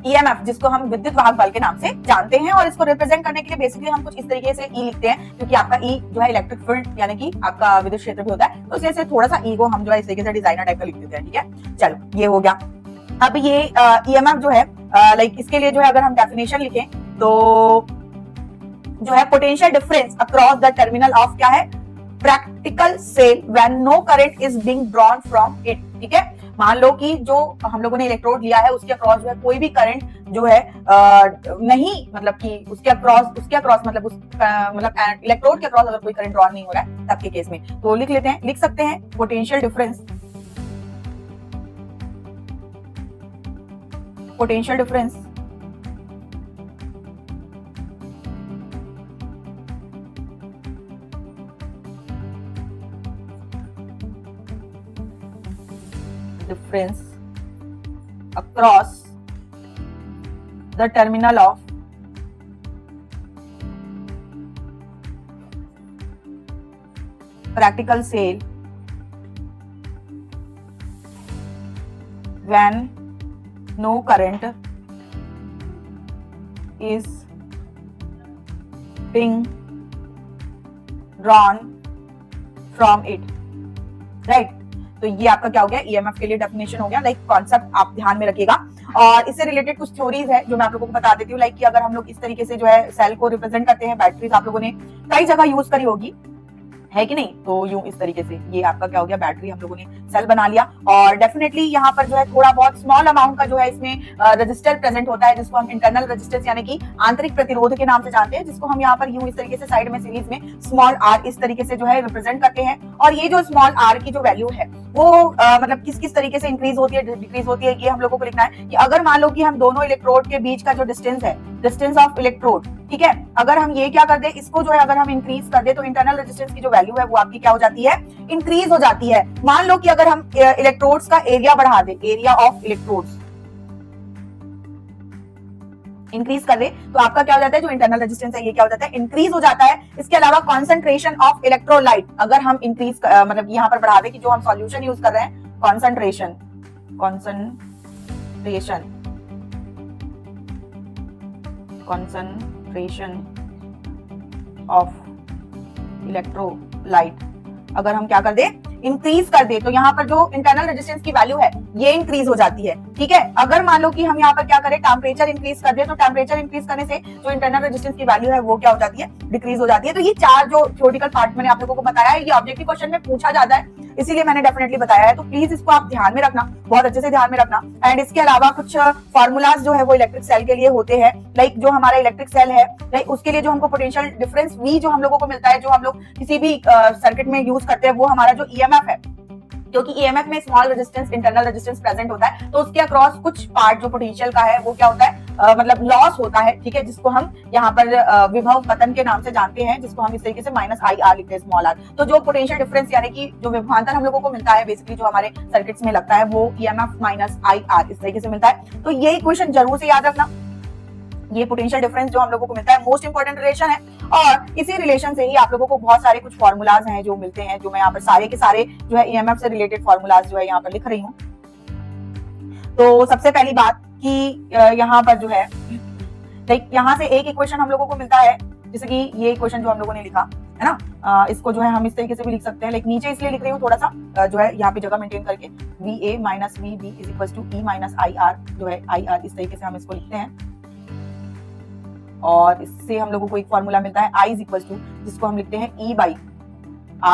EMF जिसको हम विद्युत वाहक बल के नाम से जानते हैं। और इसको रिप्रेजेंट करने के लिए बेसिकली हम कुछ इस तरीके से E लिखते हैं, क्योंकि आपका E जो है इलेक्ट्रिक फील्ड यानी कि आपका विद्युत क्षेत्र भी होता है। तो इसलिए थोड़ा सा E को हम जो है इस तरीके से डिजाइनर टाइप का लिख देते हैं, ठीक है। चलो ये हो गया। अब ये EMF जो है लाइक इसके लिए जो है अगर हम डेफिनेशन लिखें तो जो है potential difference across the terminal of क्या है? Practical cell when no current is being drawn from it, ठीक है। मान लो कि जो हम लोगों ने इलेक्ट्रोड लिया है उसके अक्रॉस जो है कोई भी करंट जो है नहीं, मतलब कि उसके अक्रॉस मतलब मतलब इलेक्ट्रोड के अक्रॉस अगर कोई करंट ड्रॉ नहीं हो रहा है तब के केस में, तो लिख सकते हैं potential difference difference across the terminal of practical cell when no current is being drawn from it, right? तो ये आपका क्या हो गया, ईएमएफ के लिए डेफिनेशन हो गया। लाइक कॉन्सेप्ट आप ध्यान में रखिएगा। और इससे रिलेटेड कुछ थ्योरीज है जो मैं आप लोगों को बता देती हूँ। लाइक कि अगर हम लोग इस तरीके से जो है सेल को रिप्रेजेंट करते हैं, बैटरीज आप लोगों ने कई जगह यूज करी होगी, है कि नहीं? तो यूं इस तरीके से ये आपका क्या हो गया, बैटरी हम लोगों ने सेल बना लिया। और डेफिनेटली यहाँ पर जो है थोड़ा बहुत स्मॉल अमाउंट का जो है इसमें रजिस्टर प्रेजेंट होता है, जिसको हम इंटरनल रेजिस्टेंस यानी कि आंतरिक प्रतिरोध के नाम से जानते हैं, जिसको हम यहाँ पर यूं इस तरीके से साइड में सीरीज में स्मॉल आर इस तरीके से जो है रिप्रेजेंट करते हैं। और ये जो स्मॉल आर की जो वैल्यू है वो मतलब किस किस तरीके से इंक्रीज होती है, डिक्रीज होती है, ये हम लोगों को लिखना है। कि अगर मान लो कि हम दोनों इलेक्ट्रोड के बीच का जो डिस्टेंस है, डिस्टेंस ऑफ इलेक्ट्रोड, ठीक है, अगर हम ये क्या कर दे, इसको जो है अगर हम इंक्रीज कर दे तो इंटरनल रेजिस्टेंस की जो वैल्यू है वो आपकी क्या हो जाती है, इंक्रीज हो जाती है। मान लो कि अगर हम इलेक्ट्रोड्स का एरिया बढ़ा दे, एरिया ऑफ इलेक्ट्रोड्स इंक्रीज कर दे, तो आपका क्या हो जाता है, जो इंटरनल रेजिस्टेंस है ये क्या हो जाता है, इंक्रीज हो जाता है। इसके अलावा कॉन्सेंट्रेशन ऑफ इलेक्ट्रोलाइट अगर हम इंक्रीज मतलब यहाँ पर बढ़ा दे कि जो हम सॉल्यूशन यूज कर रहे हैं, कॉन्सेंट्रेशन ऑफ इलेक्ट्रोलाइट अगर हम क्या कर दे, इंक्रीज कर दे, तो यहाँ पर जो इंटरनल रेजिस्टेंस की वैल्यू है ये इंक्रीज हो जाती है। ठीक है, अगर मान लो कि हम यहाँ पर क्या करें, टेम्परेचर इंक्रीज कर दे, तो टेम्परेचर इंक्रीज करने से जो इंटरनल रेजिस्टेंस की वैल्यू है वो क्या हो जाती है, डिक्रीज हो जाती है। तो ये चार जो थ्योरेटिकल पार्ट मैंने आप लोगों को बताया है, ये ऑब्जेक्टिव क्वेश्चन में पूछा जाता है, इसीलिए मैंने डेफिनेटली बताया है। तो प्लीज इसको आप ध्यान में रखना, बहुत अच्छे से ध्यान में रखना। एंड इसके अलावा कुछ फॉर्मूलाज जो है वो इलेक्ट्रिक सेल के लिए होते हैं। लाइक जो हमारा इलेक्ट्रिक सेल है, लाइक उसके लिए जो हमको पोटेंशियल डिफरेंस V जो हम लोगों को मिलता है, जो हम लोग किसी भी सर्किट में यूज करते हैं, वो हमारा जो ईएमएफ है, क्योंकि ईएमएफ में small resistance, internal resistance present होता है, तो उसके अक्रॉस कुछ पार्ट जो पोटेंशियल का है वो क्या होता है, मतलब लॉस होता है। ठीक है, जिसको हम यहाँ पर विभव पतन के नाम से जानते हैं, जिसको हम इस तरीके से -IR लिखते हैं, स्मॉल r। तो जो पोटेंशियल डिफरेंस यानी कि जो विभवांतर हम लोगों को मिलता है, बेसिकली जो हमारे सर्किट्स में लगता है, वो ईएमएफ -IR इस तरीके से मिलता है। तो ये इक्वेशन जरूर से याद रखना। ये पोटेंशियल डिफरेंस जो हम लोगों को मिलता है, मोस्ट इंपोर्टेंट रिलेशन है। और इसी रिलेशन से ही आप लोगों को बहुत सारे कुछ फॉर्मूलाज हैं जो मिलते हैं, जो मैं यहाँ पर सारे के सारे जो है ईएमएफ से रिलेटेड फॉर्मूलाज जो है यहाँ पर लिख रही हूँ। तो सबसे पहली बात कि यहाँ पर जो है, लाइक यहाँ से एक इक्वेशन हम लोगों को मिलता है, जैसे कि ये इक्वेशन जो हम लोगों ने लिखा है ना, इसको जो है हम इस तरीके से भी लिख सकते हैं। लाइक नीचे इसलिए लिख रही हूँ थोड़ा सा जो है यहाँ पे जगह मेंटेन करके, VA - VB = E - IR जो है IR, इस तरीके से हम इसको लिखते हैं। और इससे हम लोगों को एक फॉर्मूला मिलता है I = जिसको हम लिखते हैं E/R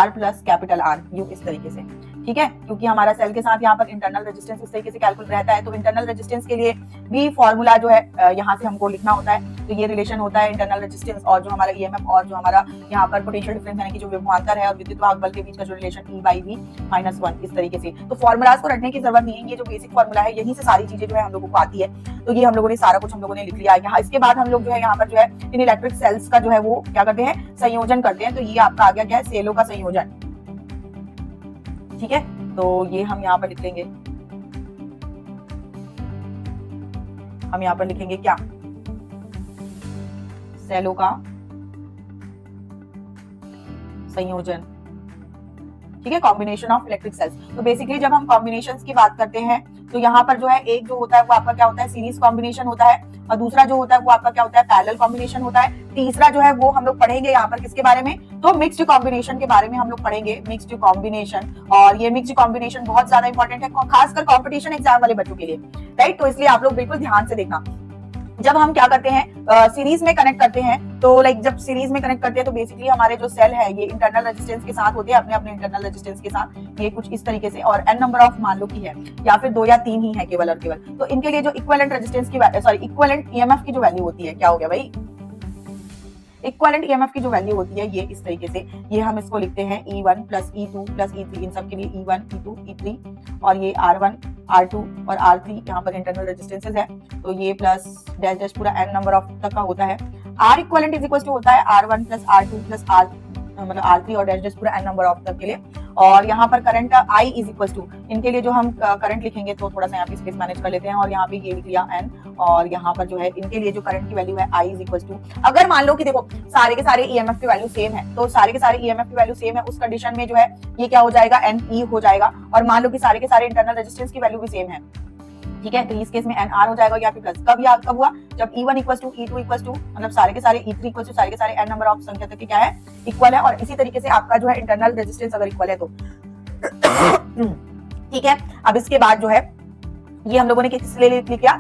+ कैपिटल R, यू इस तरीके से। ठीक है, क्योंकि हमारा सेल के साथ यहाँ पर इंटरनल रेजिस्टेंस इस तरीके से कैलकुलेट रहता है, तो इंटरनल रेजिस्टेंस के लिए भी फॉर्मूला जो है यहाँ से हमको लिखना होता है। तो ये रिलेशन होता है इंटरनल रेजिस्टेंस और जो हमारा ईएमएफ और जो हमारा यहाँ पर पोटेंशियल डिफरेंस यानी कि जो विभवांतर है और विद्युत वाहक बल के बीच का जो रिलेशन E/V -1 इस तरीके से। तो फॉर्मूलाज को रटने की जरूरत नहीं है, ये जो बेसिक फॉर्मूला है यहीं से सारी चीजें जो है हम लोगों को आती है। तो ये हम लोगों ने सारा कुछ हम लोगों ने लिख लिया है यहाँ। इसके बाद हम लोग जो है यहाँ पर जो है इन इलेक्ट्रिक सेल्स का जो है वो क्या करते हैं, संयोजन करते हैं। तो ये आपका आ गया क्या है, सेलों का संयोजन। ठीक है, तो ये हम यहाँ पर लिख लेंगे, हम यहाँ पर लिखेंगे क्या, सेलों का संयोजन। ठीक है, कॉम्बिनेशन ऑफ इलेक्ट्रिक सेल्स। तो बेसिकली जब हम कॉम्बिनेशंस की बात करते हैं तो यहाँ पर जो है एक जो होता है वो आपका क्या होता है, सीरीज कॉम्बिनेशन होता है, और दूसरा जो होता है वो आपका क्या होता है, पैरेलल कॉम्बिनेशन होता है। तीसरा जो है वो हम लोग पढ़ेंगे यहाँ पर किसके बारे में, तो मिक्स्ड कॉम्बिनेशन के बारे में हम लोग पढ़ेंगे, मिक्स्ड कॉम्बिनेशन। और ये मिक्स्ड कॉम्बिनेशन बहुत ज्यादा इंपॉर्टेंट है, खासकर कॉम्पिटिशन एग्जाम वाले बच्चों के लिए, राइट। तो इसलिए आप लोग बिल्कुल ध्यान से देखना। जब हम क्या करते हैं, सीरीज में कनेक्ट करते हैं, तो लाइक जब सीरीज में कनेक्ट करते हैं तो बेसिकली हमारे जो सेल है ये इंटरनल रेजिस्टेंस के साथ होते हैं, अपने अपने इंटरनल रेजिस्टेंस के साथ, ये कुछ इस तरीके से, और एन नंबर ऑफ मान लो की है या फिर 2 या 3 ही है केवल और केवल, तो इनके लिए जो इक्विवेलेंट रेजिस्टेंस की सॉरी इक्विवेलेंट ईएमएफ की जो वैल्यू होती है, क्या हो गया भाई, इक्विवेलेंट ईएमएफ की जो वैल्यू होती है ये इस तरीके से, ये हम इसको लिखते हैं E1 plus E2 plus E3, इन सब के लिए E1 E2 E3, और ये R1 R2 और R3 यहाँ पर इंटरनल रेजिस्टेंसेस है, तो ये प्लस डैश डैश पूरा n नंबर ऑफ तक का होता है। R equivalent is equal to होता है R1 plus R2 plus R मतलब R3 और डैश डैश पूरा n नंबर ऑफ तक के लिए, और यहाँ पर current I is equal to, इनके लिए जो हम करंट लिखेंगे तो थोड़ा सा यहाँ पे स्पेस मैनेज कर लेते हैं, और यहाँ पे ये लिख लिया n, और यहाँ पर जो है इनके लिए जो करंट की वैल्यू है I इज इक्वल टू, अगर मान लो कि देखो सारे के सारे ईएमएफ की वैल्यू सेम है, तो सारे के सारे ईएमएफ की वैल्यू सेम है, उस कंडीशन में जो है ये क्या हो जाएगा, NE हो जाएगा, और मान लो कि सारे के सारे इंटरनल रेजिस्टेंस की वैल्यू भी सेम है, ठीक है, तो इस केस में NR हो जाएगा या फिर प्लस, कब हुआ, जब E1 equal to E2 equal to मतलब सारे के सारे E3 इक्वल टू सारे के सारे n नंबर ऑफ संख्या तक के क्या है, इक्वल है, और इसी तरीके से आपका जो है इंटरनल रेजिस्टेंस अगर इक्वल है तो ठीक है। अब इसके बाद जो है ये हम लोगों ने किस लिए लिख लिया,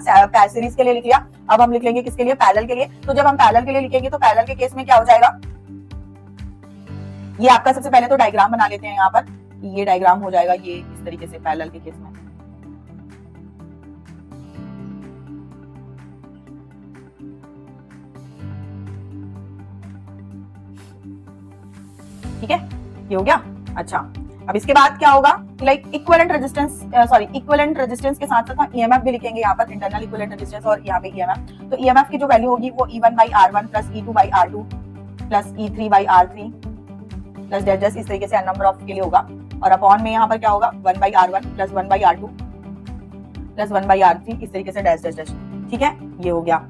सीरीज के लिए लिख लिया, अब हम लिख लेंगे किसके लिए, पैरेलल के लिए, तो जब हम पैरेलल के लिए लिखेंगे तो पैरेलल के केस में क्या हो जाएगा, ये आपका सबसे पहले तो डायग्राम बना लेते हैं, यहाँ पर ये डायग्राम हो जाएगा ये इस तरीके से पैरेलल के केस में, ठीक है, ये हो गया। अच्छा, अब इसके बाद क्या होगा, लाइक इक्विवेलेंट रेजिस्टेंस के साथ साथ ईएमएफ भी लिखेंगे यहाँ पर, इंटरनल इक्विवेलेंट रेजिस्टेंस और यहाँ पे ईएमएफ, तो ईएमएफ की जो वैल्यू होगी वो E1 by R1 plus E2 by R2 plus E3 by R3 plus dash इस तरीके से n नंबर ऑफ के लिए होगा, और अपॉन में यहाँ पर क्या होगा 1 by R1 plus 1 by R2 plus 1 by R3 इस तरीके से डैश डैश डैश, ठीक है, ये हो गया,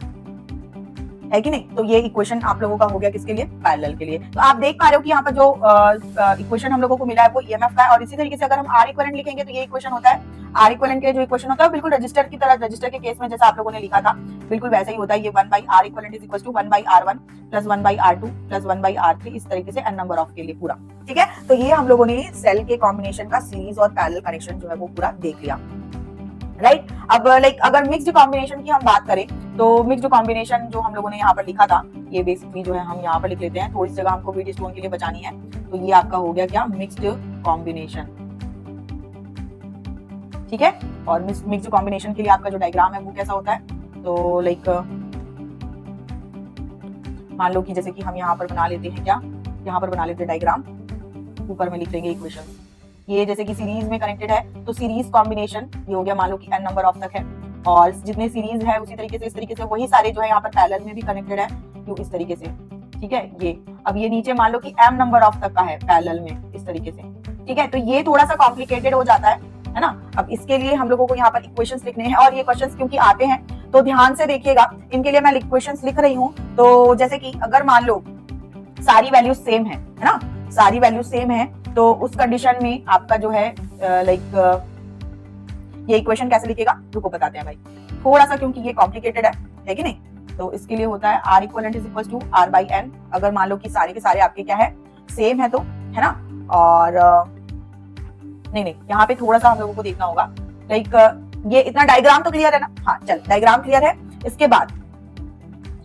है कि नहीं। तो ये इक्वेशन आप लोगों का हो गया किसके लिए, पैरेलल के लिए। तो आप देख पा रहे हो कि यहाँ पर जो इक्वेशन हम लोगों को मिला है वो ईएमएफ का है, और इसी तरीके से अगर हम R इक्विवेलेंट लिखेंगे तो ये इक्वेशन होता है, R इक्विवेलेंट के जो इक्वेशन होता है बिल्कुल रजिस्टर की तरह, रजिस्टर के केस में जैसा आप लोगों ने लिखा था बिल्कुल वैसा ही होता है, ये 1 by R equivalent is equal to 1 by R1 plus 1 by R2 plus 1 by R3 इस तरीके से n नंबर ऑफ के लिए पूरा, ठीक है। तो ये हम लोगों ने सेल के कॉम्बिनेशन का सीरीज और पैरेलल कनेक्शन जो है वो पूरा देख लिया, राइट। अब लाइक अगर मिक्स्ड कॉम्बिनेशन की हम बात करें तो मिक्स्ड कॉम्बिनेशन जो हम लोगों ने यहाँ पर लिखा था ये बेसिकली जो है हम यहाँ पर लिख लेते हैं, थोड़ी सी जगह हमको बीट स्टोन के लिए बचानी है, तो ये आपका हो गया क्या, मिक्स्ड कॉम्बिनेशन, ठीक है। और मिक्स्ड कॉम्बिनेशन के लिए आपका जो डायग्राम है वो कैसा होता है, तो लाइक मान लो कि जैसे कि हम यहाँ पर बना लेते हैं, क्या यहाँ पर बना लेते हैं डायग्राम, ऊपर में लिख लेंगे इक्वेशन, ये जैसे कि सीरीज में कनेक्टेड है तो सीरीज कॉम्बिनेशन ये हो गया, मान लो कि n नंबर ऑफ तक है, और जितने सीरीज है उसी तरीके से इस तरीके से वही सारे जो है यहाँ पर पैरेलल में भी कनेक्टेड है, तो इस तरीके से, ठीक है। ये अब ये नीचे मान लो कि m नंबर ऑफ तक का है पैरेलल में इस तरीके से, ठीक है, तो ये थोड़ा सा कॉम्प्लिकेटेड हो जाता है ना। अब इसके लिए हम लोगों को यहाँ पर इक्वेशंस लिखने हैं, और ये क्वेश्चंस क्योंकि आते हैं तो ध्यान से देखिएगा, इनके लिए मैं इक्वेशंस लिख रही हूँ। तो जैसे कि अगर मान लो सारी वैल्यू सेम है ना, सारी वैल्यू सेम है, तो उस कंडीशन में आपका जो है लाइक ये इक्वेशन कैसे लिखेगा, रुको बताते हैं भाई, थोड़ा सा क्योंकि ये कॉम्प्लिकेटेड है कि नहीं। तो इसके लिए होता है R equivalent is equal to R by N, अगर मान लो कि सारे के सारे आपके क्या है, सेम है तो, है ना। और नहीं यहाँ पे थोड़ा सा हम लोगों को देखना होगा, लाइक ये इतना डायग्राम तो क्लियर है ना, हाँ चल डायग्राम क्लियर है। इसके बाद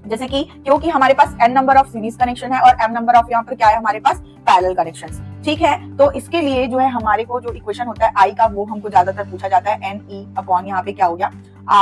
जैसे कि क्योंकि हमारे पास n number of series connection है और m नंबर ऑफ यहाँ पर क्या है हमारे पास पैरेलल कनेक्शंस, ठीक है। तो इसके लिए जो है हमारे को जो इक्वेशन होता है I का वो हमको ज्यादातर पूछा जाता है NE अपॉन यहाँ पे क्या हो गया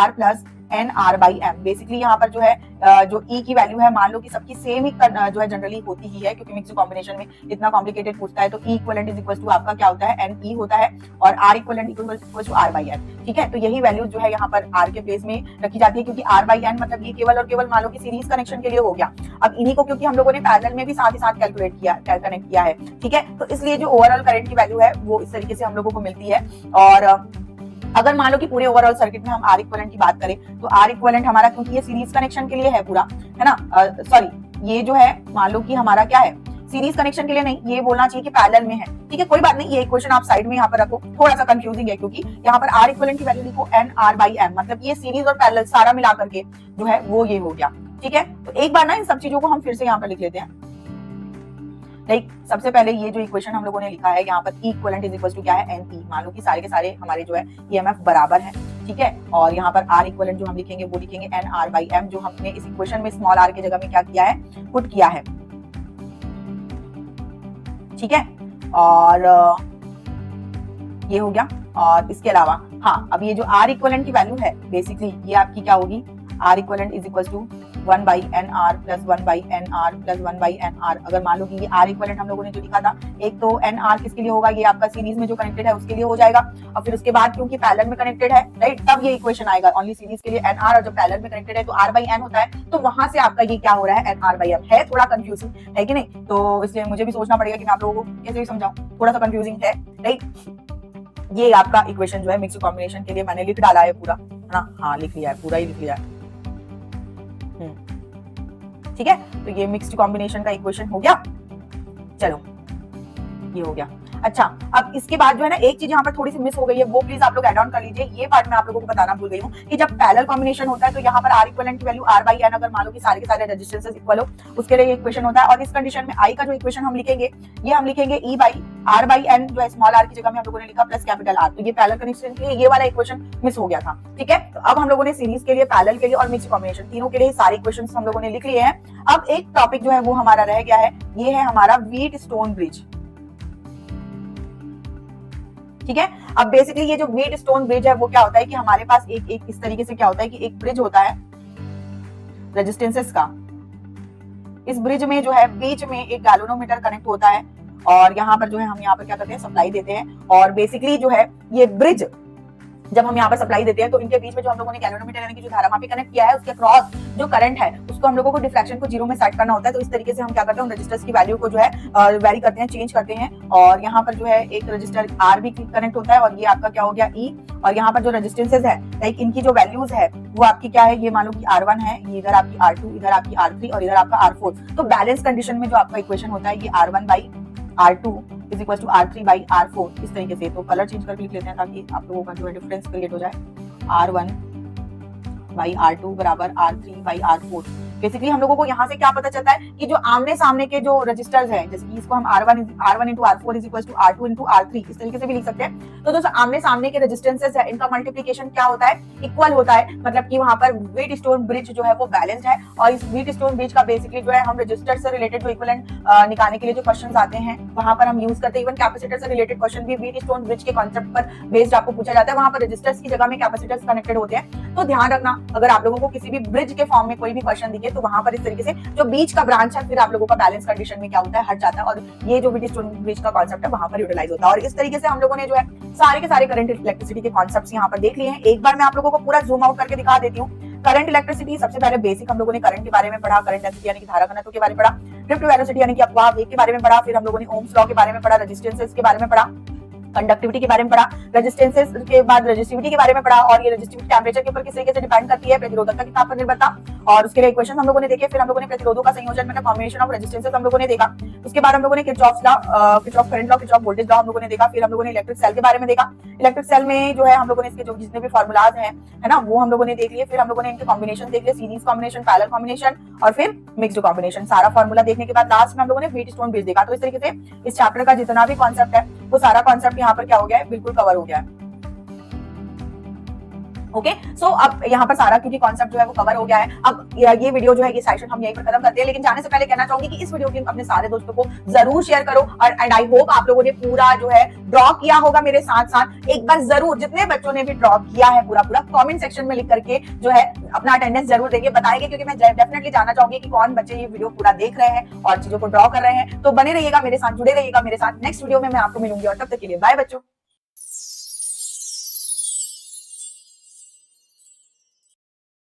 R plus NR by M। Basically यहाँ पर जो है जो E की वैल्यू है मान लो कि सबकी सेम ही जो है जनरली होती ही है, क्योंकि मिक्स्ड कॉम्बिनेशन में इतना कॉम्प्लिकेटेड पूछता है, तो E equivalent is equal to आपका क्या होता है NE होता है, और R equivalent equal to R by N, ठीक है। तो यही वैल्यू जो है यहाँ पर R के प्लेस में रखी जाती है, क्योंकि R बाई N मतलब ये केवल और केवल मान लो कि सीरीज कनेक्शन के लिए हो गया। अब इन्हीं को क्योंकि हम लोगों ने पैरेलल में भी साथ ही साथ कैलकुलेट किया, कनेक्ट किया है, ठीक है, तो इसलिए जो ओवरऑल करंट की वैल्यू है वो इस तरीके से हम लोगों को मिलती है। और अगर मान लो कि पूरे ओवरऑल सर्किट में हम R इक्विवेलेंट की बात करें तो R इक्विवेलेंट हमारा, क्योंकि ये सीरीज कनेक्शन के लिए है पूरा, है ना, सॉरी ये जो है मान लो कि हमारा क्या है सीरीज कनेक्शन के लिए नहीं, ये बोलना चाहिए कि पैरेलल में है, ठीक है, कोई बात नहीं, ये इक्वेशन आप साइड में यहाँ पर रखो, थोड़ा सा कंफ्यूजिंग है क्योंकि यहाँ पर R इक्विवेलेंट की वैल्यू लिखो NR बाई M, मतलब ये सीरीज और पैरेलल सारा मिला करके जो है वो ये हो गया, ठीक है। तो एक बार ना इन सब चीजों को हम फिर से यहाँ पर लिख लेते हैं। लाइक सबसे पहले ये जो इक्वेशन हम लोगों ने लिखा है यहाँ पर E equivalent is equal to क्या है NE, मान लो कि सारे के सारे हमारे जो है EMF बराबर है, ठीक है। और यहाँ पर आर इक्वलेंट जो हम लिखेंगे वो लिखेंगे एन आर बाई एम, जो हमने इस इक्वेशन में स्मॉल आर की जगह में क्या किया है, पुट किया है, ठीक है। और ये हो गया। और इसके अलावा हाँ, अब ये जो आर इक्वलेंट की वैल्यू है बेसिकली ये आपकी क्या होगी, R equivalent is equal to 1 by N R plus 1 by N R plus 1 by N R. अगर मान लो कि ये आर इक्वलेंट हम लोगों ने जो लिखा था, एक तो एन आर किसके लिए होगा, ये आपका सीरीज में जो कनेक्टेड है उसके लिए हो जाएगा, और फिर उसके बाद क्योंकि पैरेलल में कनेक्टेड है, राइट, तब ये इक्वेशन आएगा ओनली सीरीज के लिए एन आर, और जब पैरेलल में कनेक्टेड है तो आर बाई एन होता है, तो वहां से आपका ये क्या हो रहा है, एन आर बाई एम है। थोड़ा कंफ्यूजिंग है कि नहीं, तो इसलिए मुझे भी सोचना पड़ेगा कि मैं आप लोगों को कैसे भी समझाऊं, थोड़ा सा कंफ्यूजिंग है, राइट। ये आपका इक्वेशन जो है मिक्स्ड कॉम्बिनेशन के लिए मैंने लिख डाला है पूरा, है ना, हाँ लिख लिया है, पूरा ही लिख लिया है, ठीक है। तो ये मिक्स्ड कॉम्बिनेशन का इक्वेशन हो गया। चलो ये हो गया। अच्छा, अब इसके बाद जो है ना एक चीज यहाँ पर थोड़ी सी मिस हो गई है, वो प्लीज आप लोग ऐड ऑन कर लीजिए। ये पार्ट मैं आप लोगों को बताना भूल गई हूँ कि जब पैरेलल कॉम्बिनेशन होता है तो यहाँ पर आर इक्विवेलेंट की वैल्यू आर बाई एन, अगर मान लो कि सारे के सारे रेजिस्टेंसेस इक्वल हो, उसके लिए इक्वेशन होता है। और इस कंडीशन में आई का जो इक्वेशन हम लिखेंगे, ये हम लिखेंगे ई बाई आर बाई एन, जो है स्मॉल आर की जगह में हम लोगों ने लिखा प्लस कैपिटल आर। तो ये पैरेलल कनेक्शन के लिए ये वाला इक्वेशन मिस हो गया था, ठीक है। तो अब हम लोगों ने सीरीज के लिए, पैरेलल के लिए और मिक्स्ड कॉम्बिनेशन तीनों के लिए सारे इक्वेशंस हम लोगों ने लिख लिए हैं। अब एक टॉपिक जो है वो हमारा रह गया है, ये है हमारा व्हीटस्टोन ब्रिज, ठीक है। अब बेसिकली ये जो व्हीटस्टोन ब्रिज है वो क्या होता है कि हमारे पास एक इस तरीके से क्या होता है कि एक ब्रिज होता है रेजिस्टेंसेस का। इस ब्रिज में जो है बीच में एक गैल्वेनोमीटर कनेक्ट होता है, और यहाँ पर जो है हम यहाँ पर क्या करते हैं, सप्लाई देते हैं। और बेसिकली जो है ये ब्रिज जब हम यहाँ पर सप्लाई देते हैं तो इनके बीच में जो हम लोगों ने गैल्वेनोमीटर यानी कि जो धारामापी कनेक्ट किया है उसके क्रॉस जो करंट है उसको हम लोगों को डिफ्लेक्शन को जीरो में सेट करना होता है। तो इस तरीके से हम क्या करते हैं, उन रजिस्टर्स की वैल्यू को जो है वेरी करते हैं, चेंज करते हैं। और यहाँ पर जो है एक रजिस्टर आर भी कनेक्ट होता है, और ये आपका क्या हो गया ई। और यहाँ पर जो रेजिस्टेंसेज है, लाइक इनकी जो वैल्यूज है वो आपकी क्या है, ये मान लो कि R1 है, ये इधर आपकी R2, इधर आपकी R3 और इधर आपका R4। तो बैलेंस कंडीशन में जो आपका इक्वेशन होता है ये R1 by R2 is equal to R3 by R4, इस तरीके से। तो कलर चेंज करके लिख लेते हैं ताकि आप लोगों का जो है डिफरेंस क्रिएट हो जाए। R1 बाई R2 बराबर R3 बाई R4। बेसिकली हम लोगों को यहाँ से क्या पता चलता है कि जो आमने सामने के जो रजिस्टर्स हैं, जैसे कि इसको हम R1 into R4 is equal to R2 into R3 इस तरीके से भी लिख सकते हैं। तो दोस्तों आमने सामने के रेजिस्टेंसेस है, इनका मल्टीप्लिकेशन क्या होता है, इक्वल होता है। मतलब कि वहां पर व्हीटस्टोन ब्रिज जो है वो बैलेंस्ड है, और इस व्हीटस्टोन ब्रिज का बेसिकली जो है हम रजिस्टर से रिलेटेड जो इक्विवेलेंट निकालने के लिए जो क्वेश्चंस आते हैं वहां पर हम यूज करते हैं। इवन कैपेसिटर से रिलेटेड क्वेश्चन भी व्हीटस्टोन ब्रिज के कॉन्सेप्ट पर बेस्ड आपको पूछा जाता है, वहां पर रजिस्टर्स की जगह में कैपेसिटर्स कनेक्टेड होते हैं। तो ध्यान रखना, अगर आप लोगों को किसी भी ब्रिज के फॉर्म में कोई भी क्वेश्चन दिखे तो वहां पर इस तरीके से जो बीच का ब्रांच है फिर आप लोगों का बैलेंस कंडीशन में क्या होता है, हट जाता है, और ये जो व्हीटस्टोन ब्रिज का कॉन्सेप्ट है वहां पर यूटिलाइज होता है। और इस तरीके से हम लोगों ने जो है सारे के सारे करंट इलेक्ट्रिसिटी के कॉन्सेप्ट्स यहाँ पर देख लिए हैं। एक बार मैं आप लोगों को पूरा जूम आउट करके दिखा देती हूँ। करंट इलेक्ट्रिसिटी सबसे पहले बेसिक हम लोगों ने करंट के बारे में पढ़ा, करंट डेंसिटी यानी कि धारा घनत्व के बारे में पढ़ा, ड्रिफ्ट वेलोसिटी यानी कि अपवाह वेग के बारे में पढ़ा, फिर हम लोगों ने ओम्स लॉ के बारे में पढ़ा, रेजिस्टेंसेस के बारे में पढ़ा, कंडक्टिविटी के बारे में पढ़ा, रेजिस्टेंसेस के बाद रेजिस्टिविटी के बारे में पढ़ा, और ये रेजिस्टिविटी टेंपरेचर के ऊपर किस तरीके से डिपेंड करती है, प्रतिरोधकता की ताप पर निर्भरता, और उसके लिए इक्वेशन हम लोगों ने देखे। फिर हम लोगों ने प्रतिरोधों का संयोजन मतलब कॉम्बिनेशन ऑफ रेजिस्टेंसेस हम लोगों ने देखा। उसके बाद हम लोगों ने Kirchhoff law, Kirchhoff current law, Kirchhoff voltage law हम लोगों ने देखा। फिर हम लोगों ने इलेक्ट्रिक सेल के बारे में देखा। इलेक्ट्रिक सेल में जो है हम लोगों ने इसके जो जितने भी फॉर्मूलाज हैं, है ना, वो हम लोगों ने देख लिए। फिर हम लोगों ने इनके कॉम्बिनेशन देख लिए, सीरीज कॉम्बिनेशन, पैरेलल कॉम्बिनेशन और फिर मिक्स्ड कॉम्बिनेशन। सारा फॉर्मूला देखने के बाद लास्ट में हम लोगों ने व्हीटस्टोन ब्रिज देखा। तो इस तरीके से इस चैप्टर का जितना भी कॉन्सेप्ट है वो सारा कॉन्सेप्ट यहाँ पर क्या हो गया है, बिल्कुल कवर हो गया है। ओके, सो अब यहाँ पर सारा क्योंकि कॉन्सेप्ट जो है वो कवर हो गया है। अब ये वीडियो जो है, ये सेशन हम यहीं पर खत्म करते हैं, लेकिन जाने से पहले कहना चाहूंगी कि इस वीडियो की अपने सारे दोस्तों को जरूर शेयर करो, और एंड आई होप आप लोगों ने पूरा जो है ड्रॉ किया होगा मेरे साथ साथ। एक बार जरूर जितने बच्चों ने भी ड्रॉ किया है पूरा कमेंट सेक्शन में लिख करके जो है अपना अटेंडेंस जरूर देंगे, बताएंगे, क्योंकि मैं डेफिनेटली जानना चाहूंगी कि कौन बच्चे ये वीडियो पूरा देख रहे हैं और चीजों को ड्रॉ कर रहे हैं। तो बने रहिएगा मेरे साथ, जुड़े रहिएगा मेरे साथ। नेक्स्ट वीडियो में मैं आपको मिलूंगी, और तब तक के लिए बाय बच्चों।